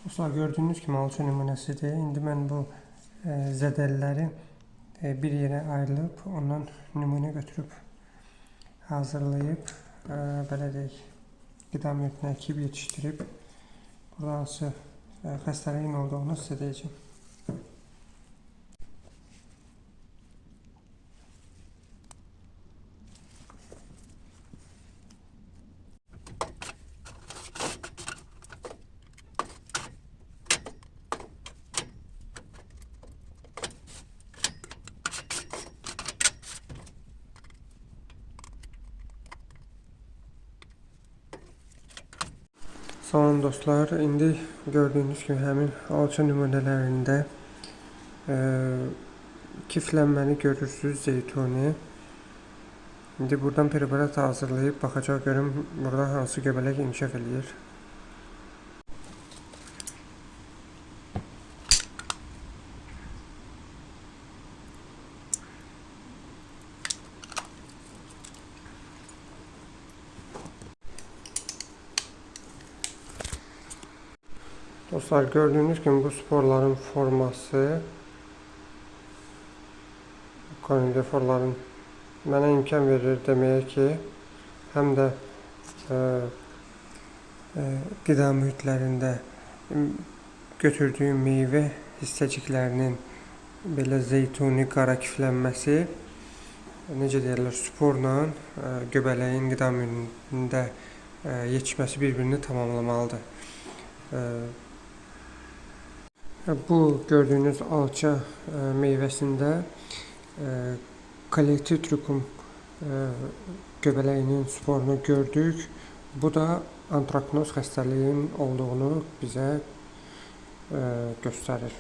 Dostlar, gördüğünüz kimi alça nümunəsidir. İndi mən bu zədəliləri bir yerə ayrılıb, ondan nümunə götürüb hazırlayıb, belə deyək, qida mühitinə əkib yetişdirib, burada hansı xəstəliyin olduğunu sizə deyəcəm. Salam dostlar, indi gördüyünüz kimi həmin alça nümunələrində kiflənməni görürsünüz, zeytuni. İndi buradan preparat hazırlayıb baxacaq görüm burada hansı göbələk inkişaf eləyir. Dostlar, gördüğünüz gibi bu sporların forması, konidiforların mənə imkan verir deməyə ki, həm də qida mühitlərində götürdüyüm meyvə hissəciklərinin belə zeytuni qara kiflənməsi, necə deyirlər, sporla göbələyin qida mühitində yetişməsi bir-birini tamamlamalıdır. Bu gördüğünüz alça meyvəsində Callitrichum göbələyinin sporunu gördük. Bu da antraknoz xəstəliyinin olduğunu bizə göstərir.